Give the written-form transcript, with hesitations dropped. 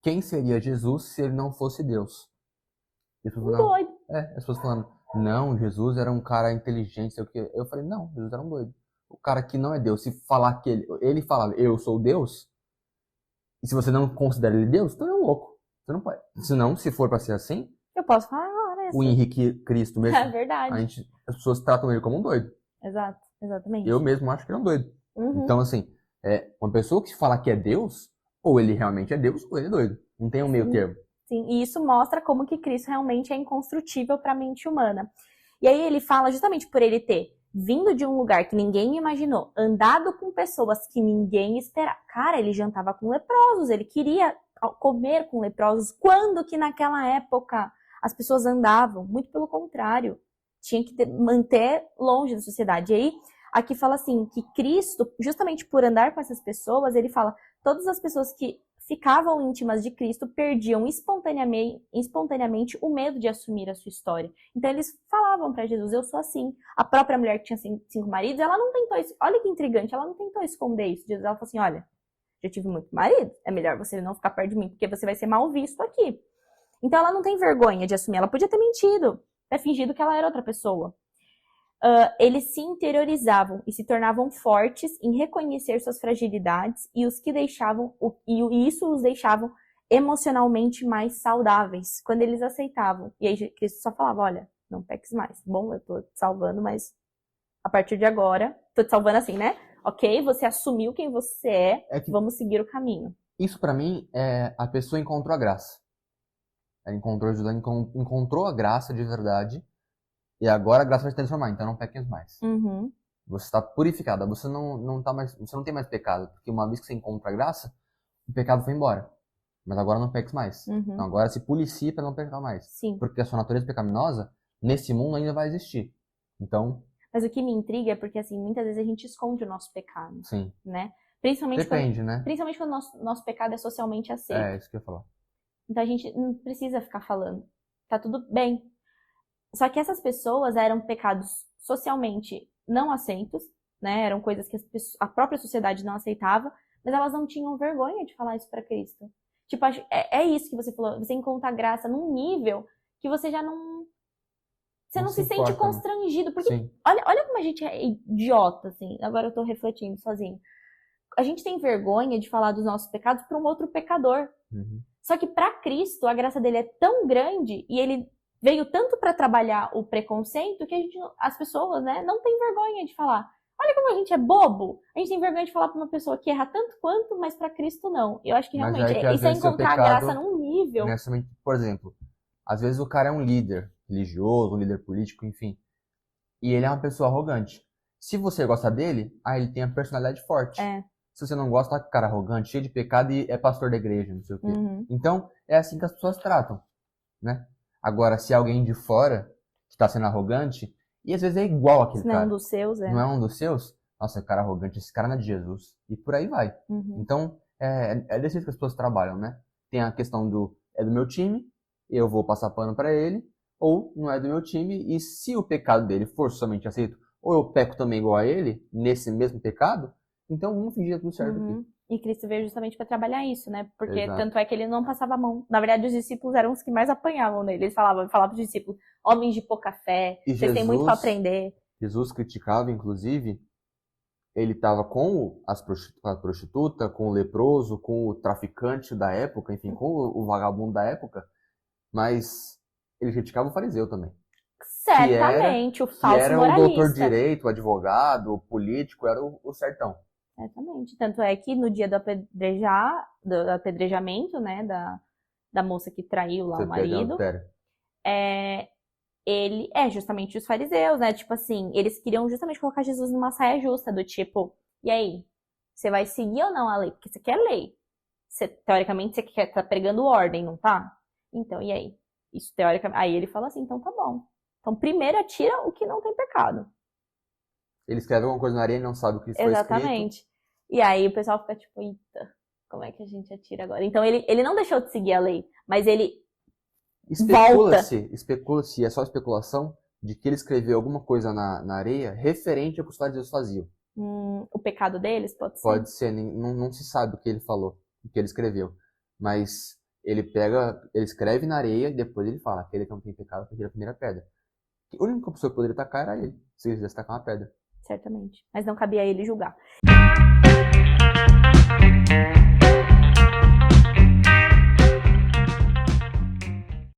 quem seria Jesus se ele não fosse Deus? E as pessoas Doido. as pessoas falando, não, Jesus era um cara inteligente, sei o quê. Eu falei, não, Jesus era um doido. O cara que não é Deus, se falar que ele falar, eu sou Deus, e se você não considera ele Deus, então é um louco. Você não pode. Senão, se for pra ser assim, Eu posso falar agora o isso. Henrique Cristo mesmo, É verdade. as pessoas tratam ele como um doido. Exato, exatamente. Eu mesmo acho que ele é um doido. Uhum. Então, assim, uma pessoa que fala que é Deus, ou ele realmente é Deus, ou ele é doido. Não tem um meio termo. Sim, e isso mostra como que Cristo realmente é inconstrutível para a mente humana. E aí ele fala justamente por ele ter vindo de um lugar que ninguém imaginou, andado com pessoas que ninguém esperava. Cara, ele jantava com leprosos, ele queria comer com leprosos. Quando que naquela época as pessoas andavam? Muito pelo contrário. Tinha que manter longe da sociedade. E aí, aqui fala assim, que Cristo, justamente por andar com essas pessoas, ele fala, todas as pessoas que ficavam íntimas de Cristo perdiam espontaneamente o medo de assumir a sua história. Então eles falavam para Jesus, eu sou assim. A própria mulher que tinha 5 maridos, ela não tentou, olha que intrigante, ela não tentou esconder isso. Jesus, ela falou assim, olha, já tive muito marido, é melhor você não ficar perto de mim, porque você vai ser mal visto aqui. Então ela não tem vergonha de assumir, ela podia ter mentido, ter fingido que ela era outra pessoa. Eles se interiorizavam e se tornavam fortes em reconhecer suas fragilidades e isso os deixavam emocionalmente mais saudáveis quando eles aceitavam. E aí Cristo só falava, olha, não peques mais. Bom, eu tô te salvando, mas a partir de agora, tô te salvando assim, né? Ok, você assumiu quem você vamos seguir o caminho. Isso pra mim a pessoa encontrou a graça. Ela encontrou a graça de verdade. E agora a graça vai se transformar, então não peques mais. Uhum. Você está purificada, você não tem mais pecado. Porque uma vez que você encontra a graça, o pecado foi embora. Mas agora não peques mais. Uhum. Então agora se policie para não pecar mais. Sim. Porque a sua natureza pecaminosa, nesse mundo ainda vai existir. Então... Mas o que me intriga é porque, assim, muitas vezes a gente esconde o nosso pecado. Sim. Né? Principalmente Depende, né? Principalmente quando o nosso pecado é socialmente aceito. É, isso que eu ia falar. Então a gente não precisa ficar falando. Tá tudo bem. Só que essas pessoas eram pecados socialmente não aceitos, né? Eram coisas que a própria sociedade não aceitava, mas elas não tinham vergonha de falar isso para Cristo. Tipo, é isso que você falou, você encontra graça num nível que você já não... Você não se sente constrangido. Porque olha como a gente é idiota, assim. Agora eu tô refletindo sozinho. A gente tem vergonha de falar dos nossos pecados para um outro pecador. Uhum. Só que para Cristo, a graça dele é tão grande e ele veio tanto para trabalhar o preconceito que as pessoas, né, não tem vergonha de falar. Olha como a gente é bobo. A gente tem vergonha de falar para uma pessoa que erra tanto quanto, mas para Cristo não. Eu acho que realmente isso é encontrar a graça num nível. Por exemplo, às vezes o cara é um líder religioso, um líder político, enfim. E ele é uma pessoa arrogante. Se você gosta dele, ele tem a personalidade forte. Se você não gosta, tá com cara arrogante, cheio de pecado e é pastor da igreja, não sei o quê. Uhum. Então, é assim que as pessoas tratam, né? Agora, se alguém de fora que tá sendo arrogante, e às vezes é igual aquele cara. Não é um dos seus, Não é um dos seus? Nossa, cara arrogante, esse cara não é de Jesus. E por aí vai. Uhum. Então, é desse jeito que as pessoas trabalham, né? Tem a questão é do meu time, eu vou passar pano pra ele, ou não é do meu time, e se o pecado dele for somente aceito, ou eu peco também igual a ele, nesse mesmo pecado, então vamos fingir tudo certo aqui. E Cristo veio justamente para trabalhar isso, né? Porque Exato. Tanto é que ele não passava a mão. Na verdade, os discípulos eram os que mais apanhavam nele. Eles falavam para os discípulos, homens de pouca fé, vocês têm muito para aprender. Jesus criticava, inclusive, ele estava com a prostituta, com o leproso, com o traficante da época, enfim, com o vagabundo da época, mas ele criticava o fariseu também. Certamente, o falso moralista. Que era o doutor de direito, o advogado, o político, era o certão. Exatamente. Tanto é que no dia do apedrejamento, né, da moça que traiu lá o marido, ele justamente os fariseus, né? Tipo assim, eles queriam justamente colocar Jesus numa saia justa, do tipo, e aí? Você vai seguir ou não a lei? Porque você quer lei. Teoricamente, você tá pregando ordem, não tá? Então, e aí? Isso teoricamente. Aí ele fala assim, então tá bom. Então, primeiro atira o que não tem pecado. Ele escreve alguma coisa na areia e não sabe o que foi escrito. Exatamente. E aí o pessoal fica tipo, eita, como é que a gente atira agora? Então ele não deixou de seguir a lei, mas ele Especula-se, é só especulação, de que ele escreveu alguma coisa na areia referente ao que os fariseus faziam. O pecado deles, pode ser? Pode ser, não se sabe o que ele falou, o que ele escreveu. Mas Ele escreve na areia e depois ele fala, aquele que não tem pecado, que atire a primeira pedra. A única pessoa que poderia atacar era ele, se ele quisesse tacar uma pedra. Certamente. Mas não cabia a ele julgar.